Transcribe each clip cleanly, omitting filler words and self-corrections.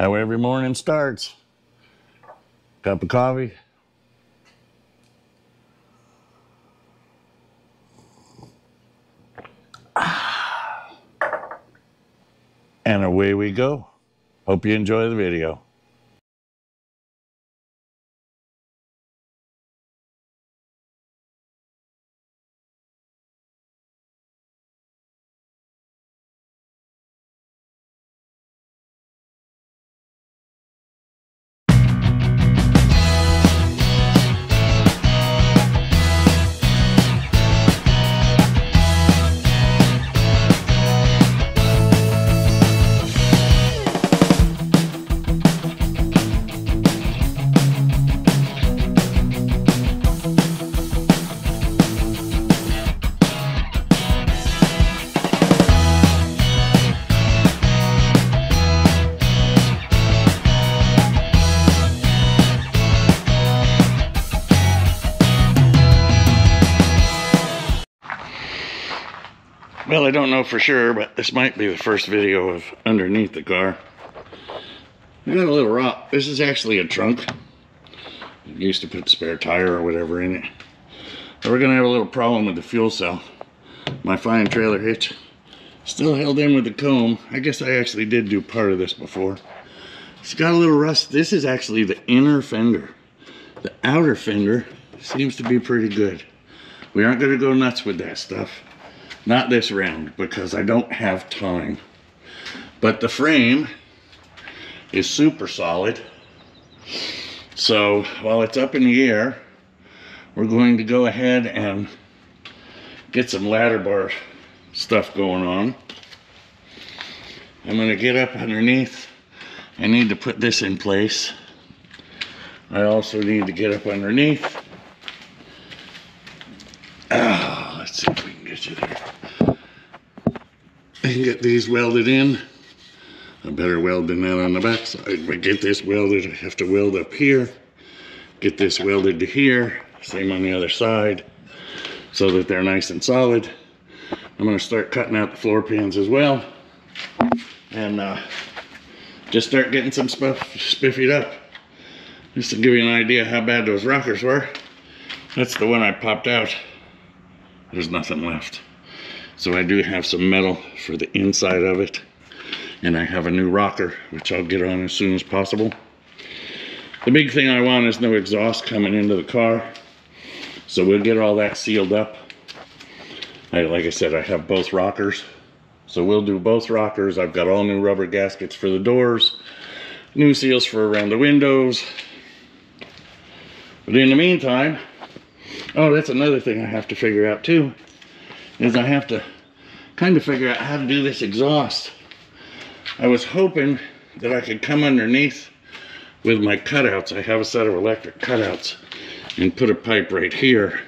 How every morning starts. Cup of coffee. And away we go. Hope you enjoy the video. Well, I don't know for sure, but this might be the first video of underneath the car. I got a little rock. This is actually a trunk. I used to put spare tire or whatever in it. But we're gonna have a little problem with the fuel cell. My fine trailer hitch still held in with the comb. I guess I actually did do part of this before. It's got a little rust. This is actually the inner fender. The outer fender seems to be pretty good. We aren't gonna go nuts with that stuff. Not this round, because I don't have time. But the frame is super solid. So while it's up in the air, we're going to go ahead and get some ladder bar stuff going on. I'm going to get up underneath. I need to put this in place. I also need to get up underneath. Let's see if we can get you there. And get these welded in. I better weld than that on the back side. If I get this welded, I have to weld up here. Get this welded to here. Same on the other side, so that they're nice and solid. I'm going to start cutting out the floor pans as well. And just start getting some stuff spiffied up. Just to give you an idea how bad those rockers were. That's the one I popped out. There's nothing left. So I do have some metal for the inside of it. And I have a new rocker, which I'll get on as soon as possible. The big thing I want is no exhaust coming into the car. So we'll get all that sealed up. Like I said, I have both rockers. So we'll do both rockers. I've got all new rubber gaskets for the doors. New seals for around the windows. But in the meantime, oh, that's another thing I have to figure out too, is I have to kind of figure out how to do this exhaust. I was hoping that I could come underneath with my cutouts. I have a set of electric cutouts, and put a pipe right here,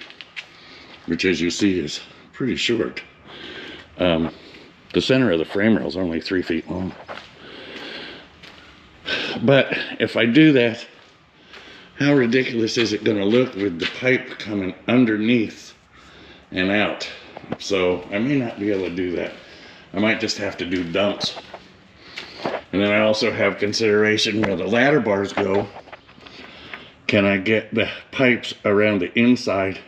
which as you see is pretty short. The center of the frame rail is only 3 feet long. But if I do that, how ridiculous is it going to look with the pipe coming underneath and out? So I may not be able to do that. I might just have to do dumps. And then I also have consideration where the ladder bars go. Can I get the pipes around the inside?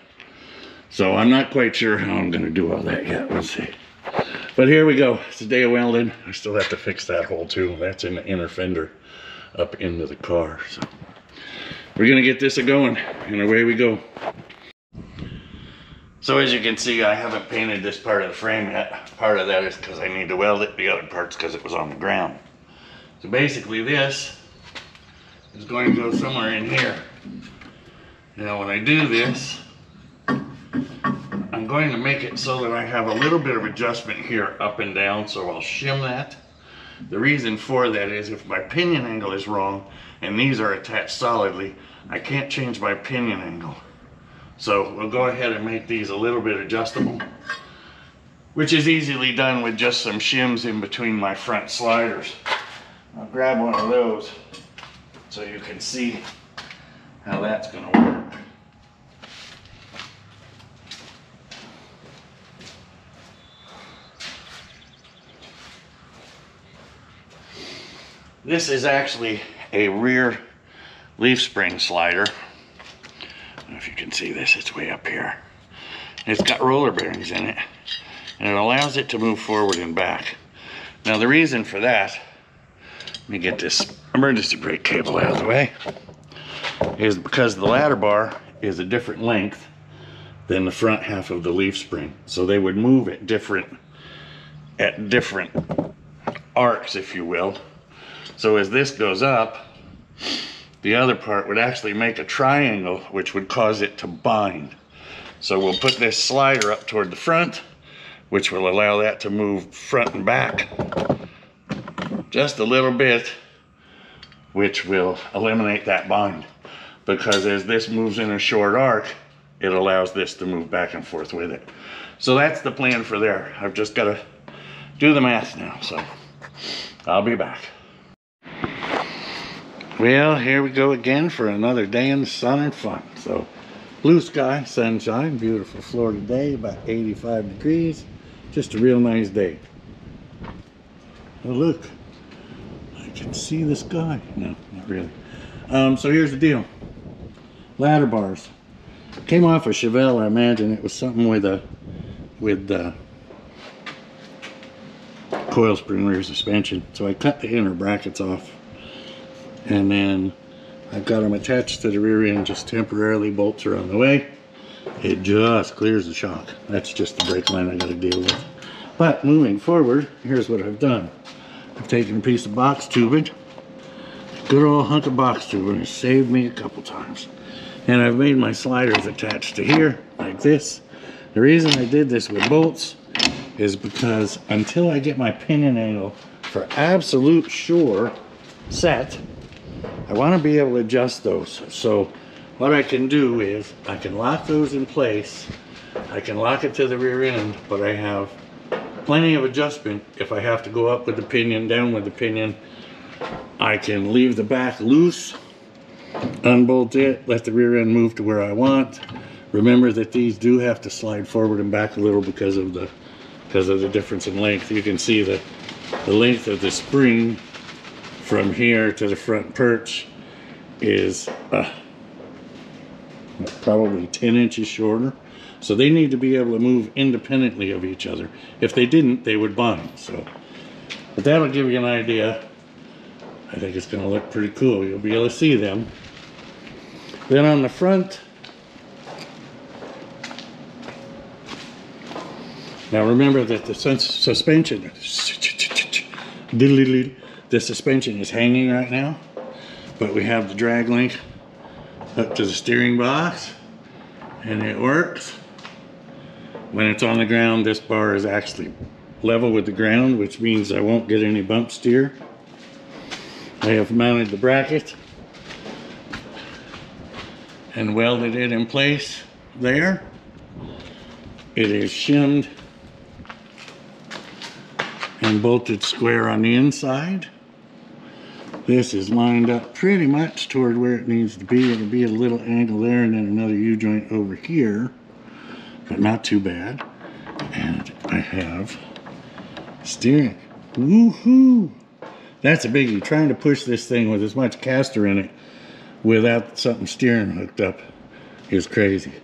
So I'm not quite sure how I'm going to do all that yet. We'll see. But here we go. It's a day of welding. I still have to fix that hole too. That's in the inner fender up into the car. So we're going to get this going, and away we go. So as you can see, I haven't painted this part of the frame yet. Part of that is because I need to weld it. The other part's because it was on the ground. So basically this is going to go somewhere in here. Now when I do this, I'm going to make it so that I have a little bit of adjustment here up and down, so I'll shim that. The reason for that is if my pinion angle is wrong and these are attached solidly, I can't change my pinion angle. So we'll go ahead and make these a little bit adjustable, which is easily done with just some shims in between my front sliders. I'll grab one of those so you can see how that's going to work. This is actually a rear leaf spring slider. I don't know if you can see this, it's way up here. It's got roller bearings in it, and it allows it to move forward and back. Now the reason for that, let me get this emergency brake cable out of the way, is because the ladder bar is a different length than the front half of the leaf spring. So they would move at different arcs, if you will. So as this goes up, the other part would actually make a triangle, which would cause it to bind. So we'll put this slider up toward the front, which will allow that to move front and back just a little bit, which will eliminate that bind. Because as this moves in a short arc, it allows this to move back and forth with it. So that's the plan for there. I've just got to do the math now, so I'll be back. Well, here we go again for another day in the sun and fun. So blue sky, sunshine, beautiful Florida day, about 85 degrees. Just a real nice day. Oh look, I can see the sky. No, not really. So here's the deal. Ladder bars. Came off a Chevelle, I imagine. It was something with coil spring rear suspension. So I cut the inner brackets off. And then I've got them attached to the rear end just temporarily. Bolts are on the way. It just clears the shock. That's just the brake line I got to deal with. But moving forward, here's what I've done. I've taken a piece of box tubing, good old hunk of box tubing. It's saved me a couple times. And I've made my sliders attached to here, like this. The reason I did this with bolts is because until I get my pinion angle for absolute sure set, I want to be able to adjust those. So what I can do is I can lock those in place. I can lock it to the rear end, but I have plenty of adjustment if I have to go up with the pinion, down with the pinion. I can leave the back loose, unbolt it, let the rear end move to where I want. Remember that these do have to slide forward and back a little because of the difference in length. You can see that the length of the spring from here to the front perch is probably 10 inches shorter. So they need to be able to move independently of each other. If they didn't, they would bind. So, but that'll give you an idea. I think it's going to look pretty cool. You'll be able to see them. Then on the front, now remember that the suspension, the suspension is hanging right now, but we have the drag link up to the steering box, and it works. When it's on the ground, this bar is actually level with the ground, which means I won't get any bump steer. I have mounted the bracket and welded it in place there. It is shimmed and bolted square on the inside. This is lined up pretty much toward where it needs to be. It'll be a little angle there and then another U-joint over here, but not too bad. And I have steering. Woohoo! That's a biggie. Trying to push this thing with as much caster in it without something steering hooked up is crazy.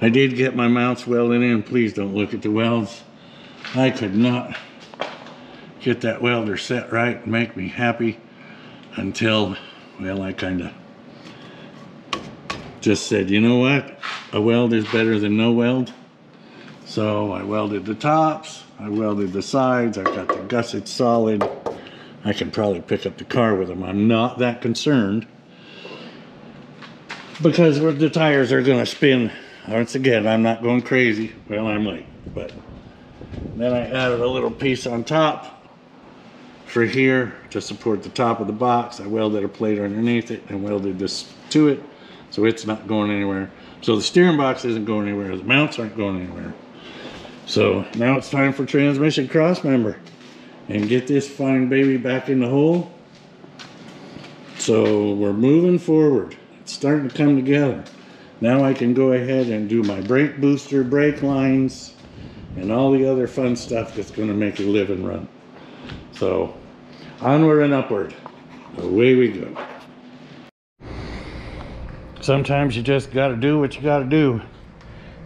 I did get my mounts welded in. Please don't look at the welds. I could not get that welder set right and make me happy until, well, I kind of just said, you know what? A weld is better than no weld. So I welded the tops, I welded the sides, I got the gussets solid. I can probably pick up the car with them. I'm not that concerned because the tires are going to spin. Once again, I'm not going crazy. Well, I might, but then I added a little piece on top for here to support the top of the box. I welded a plate underneath it and welded this to it, so it's not going anywhere. So the steering box isn't going anywhere. The mounts aren't going anywhere. So now it's time for transmission cross member and get this fine baby back in the hole. So we're moving forward. It's starting to come together. Now I can go ahead and do my brake booster, brake lines, and all the other fun stuff that's going to make it live and run. So onward and upward. away we go. Sometimes you just got to do what you got to do.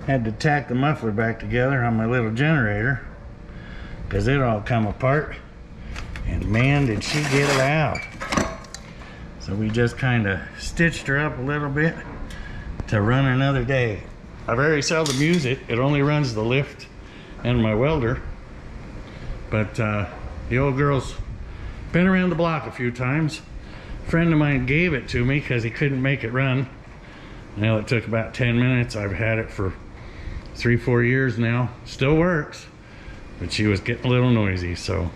Had to tack the muffler back together on my little generator because it all come apart, and man did she get it out. So we just kind of stitched her up a little bit to run another day. I very seldom use it. It only runs the lift and my welder, but the old girl's been around the block a few times. A friend of mine gave it to me because he couldn't make it run. Well, it took about 10 minutes. I've had it for 3-4 years now. Still works, but she was getting a little noisy. So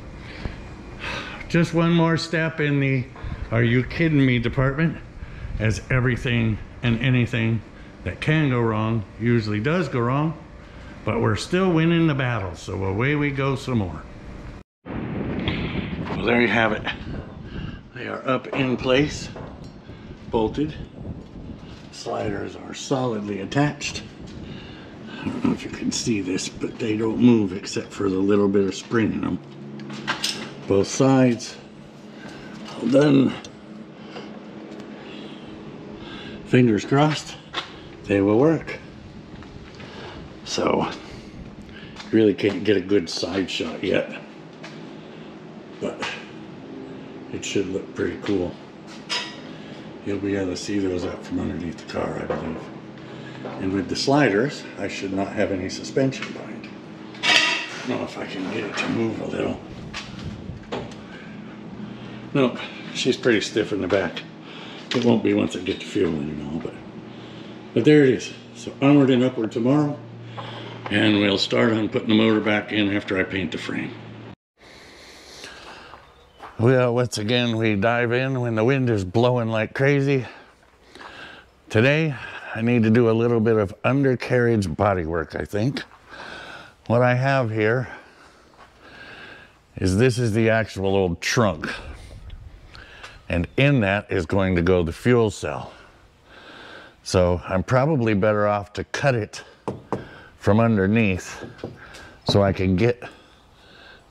just one more step in the "are you kidding me" department, as everything and anything that can go wrong usually does go wrong, but we're still winning the battle. So away we go some more. Well, there you have it. They are up in place, bolted. Sliders are solidly attached. I don't know if you can see this, but they don't move except for the little bit of spring in them. Both sides all done. Fingers crossed they will work. So really can't get a good side shot yet, but it should look pretty cool. You'll be able to see those out from underneath the car, I believe. And with the sliders, I should not have any suspension bind. I don't know if I can get it to move a little. No, she's pretty stiff in the back. It won't be once I get the fuel in and all, but there it is. So onward and upward tomorrow, and we'll start on putting the motor back in after I paint the frame. Well, once again, we dive in when the wind is blowing like crazy. Today, I need to do a little bit of undercarriage body work, I think. What I have here is this is the actual old trunk. And in that is going to go the fuel cell. So I'm probably better off to cut it from underneath so I can get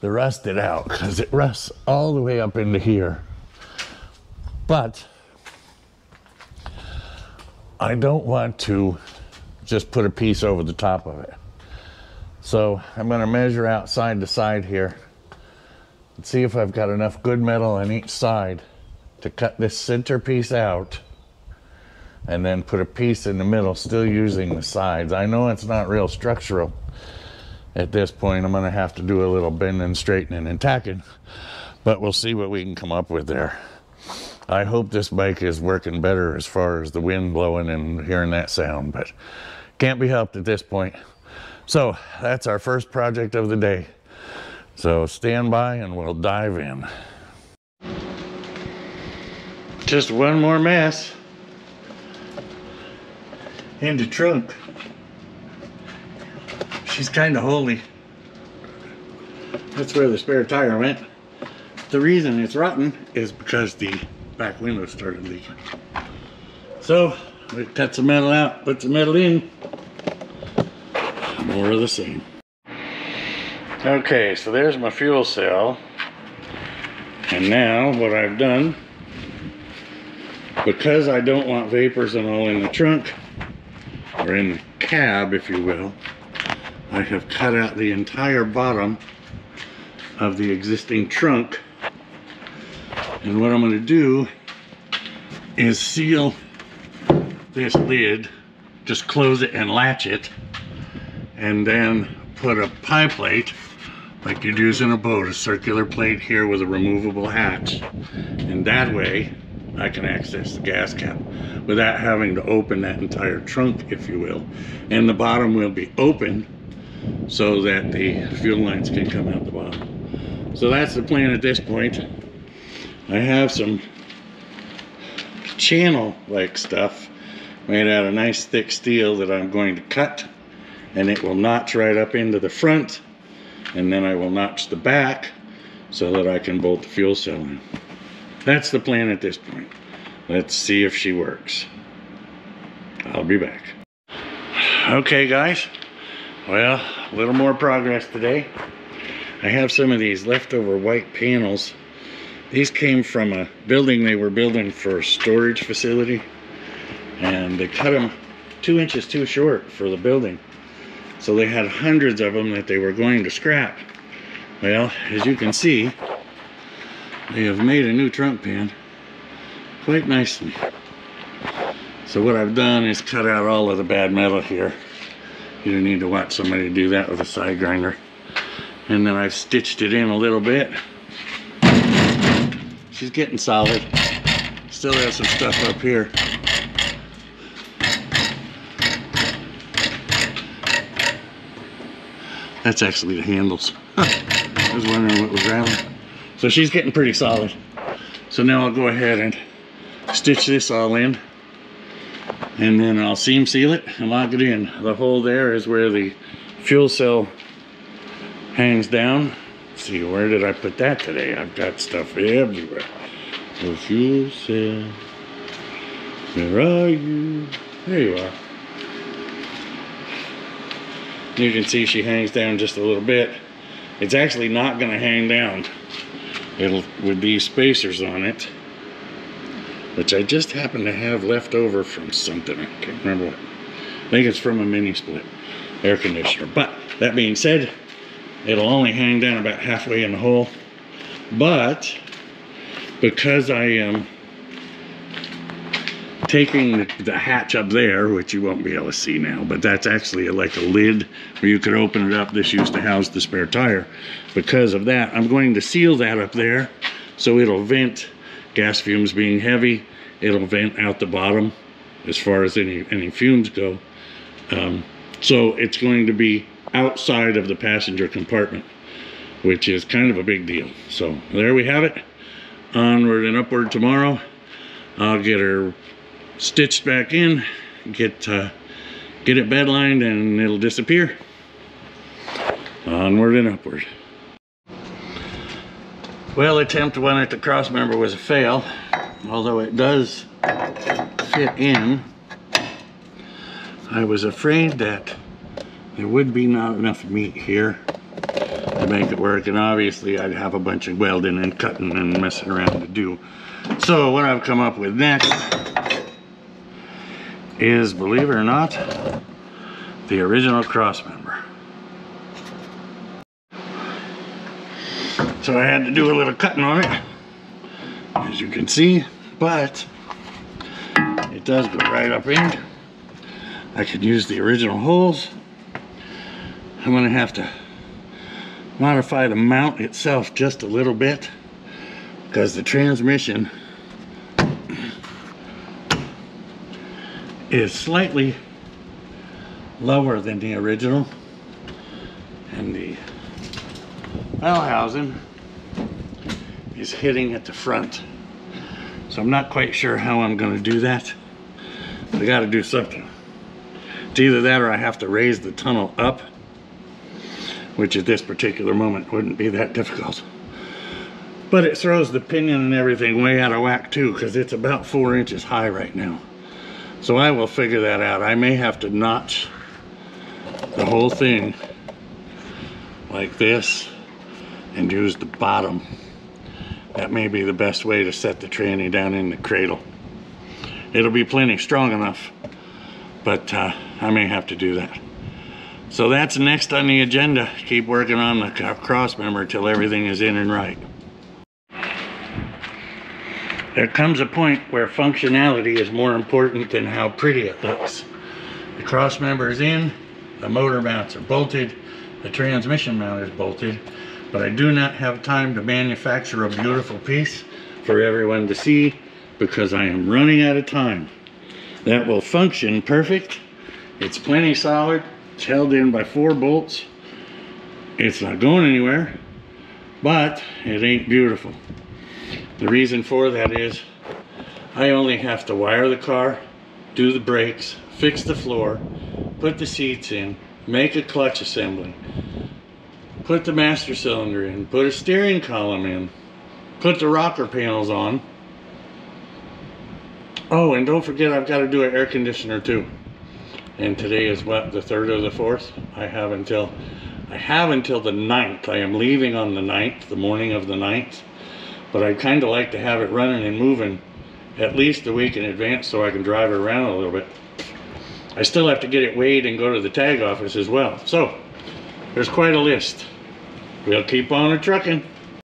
the rusted out, because it rusts all the way up into here. But I don't want to just put a piece over the top of it. So I'm going to measure out side to side here and see if I've got enough good metal on each side to cut this center piece out and then put a piece in the middle, still using the sides. I know it's not real structural at this point. I'm going to have to do a little bending, straightening, and tacking, but we'll see what we can come up with there. I hope this bike is working better as far as the wind blowing and hearing that sound, but can't be helped at this point. So that's our first project of the day. So stand by and we'll dive in. Just one more mess in the trunk. She's kind of holy. That's where the spare tire went. The reason it's rotten is because the back window started leaking. So we cut some metal out, put some metal in. More of the same. Okay, so there's my fuel cell. And now what I've done, because I don't want vapors and all in the trunk, or in the cab if you will, I have cut out the entire bottom of the existing trunk. And what I'm going to do is seal this lid, just close it and latch it, and then put a pie plate like you'd use in a boat, a circular plate here with a removable hatch. And that way I can access the gas cap without having to open that entire trunk, if you will. And the bottom will be open so that the fuel lines can come out the bottom. So that's the plan at this point. I have some channel like stuff made out of nice thick steel that I'm going to cut, and it will notch right up into the front, and then I will notch the back so that I can bolt the fuel cell in. That's the plan at this point. Let's see if she works. I'll be back. Okay guys, well, a little more progress today. I have some of these leftover white panels These came from a building they were building for a storage facility, and they cut them 2 inches too short for the building. So they had hundreds of them that they were going to scrap. Well, as you can see, they have made a new trunk pan quite nicely. So what I've done is cut out all of the bad metal here. You don't need to watch somebody do that with a side grinder. And then I've stitched it in a little bit. She's getting solid. Still has some stuff up here. That's actually the handles. I was wondering what was rattling. So she's getting pretty solid. So now I'll go ahead and stitch this all in, and then I'll seam seal it and lock it in. The hole there is where the fuel cell hangs down. Let's see, where did I put that today? I've got stuff everywhere. The fuel cell, where are you? There you are. You can see she hangs down just a little bit. It's actually not going to hang down. It'll with these spacers on it, which I just happen to have left over from something. I can't remember what. I think it's from a mini split air conditioner. But that being said, it'll only hang down about halfway in the hole. But because I am taking the hatch up there, which you won't be able to see now, but that's actually like a lid where you could open it up. This used to house the spare tire. Because of that, I'm going to seal that up there so it'll vent. Gas fumes being heavy, it'll vent out the bottom as far as any fumes go. So it's going to be outside of the passenger compartment, which is kind of a big deal. So there we have it. Onward and upward tomorrow. I'll get her stitched back in, get it bed lined, and it'll disappear. Onward and upward. Well, attempt one at the cross member was a fail, although it does fit in. I was afraid that there would be not enough meat here to make it work, and obviously I'd have a bunch of welding and cutting and messing around to do. So what I've come up with next is, believe it or not, the original cross member. So I had to do a little cutting on it, as you can see, but it does go right up in. I could use the original holes. I'm going to have to modify the mount itself just a little bit, because the transmission is slightly lower than the original, and the bell housing is hitting at the front. So I'm not quite sure how I'm going to do that. I got to do something. It's either that or I have to raise the tunnel up, which at this particular moment wouldn't be that difficult. But it throws the pinion and everything way out of whack too, because it's about 4 inches high right now. So I will figure that out. I may have to notch the whole thing like this and use the bottom. That may be the best way to set the tranny down in the cradle. It'll be plenty strong enough, but I may have to do that. So that's next on the agenda. Keep working on the cross member till everything is in and right. There comes a point where functionality is more important than how pretty it looks. The cross member is in, the motor mounts are bolted, the transmission mount is bolted, but I do not have time to manufacture a beautiful piece for everyone to see because I am running out of time. That will function perfect. It's plenty solid. It's held in by 4 bolts. It's not going anywhere, but it ain't beautiful. The reason for that is I only have to wire the car, do the brakes, fix the floor, put the seats in, make a clutch assembly, put the master cylinder in, put a steering column in, put the rocker panels on. Oh, and don't forget I've got to do an air conditioner too. And today is what, the 3rd or the 4th? I have until the 9th. I am leaving on the 9th, the morning of the 9th. but I'd kind of like to have it running and moving at least a week in advance so I can drive it around a little bit. I still have to get it weighed and go to the tag office as well. So there's quite a list. We'll keep on trucking.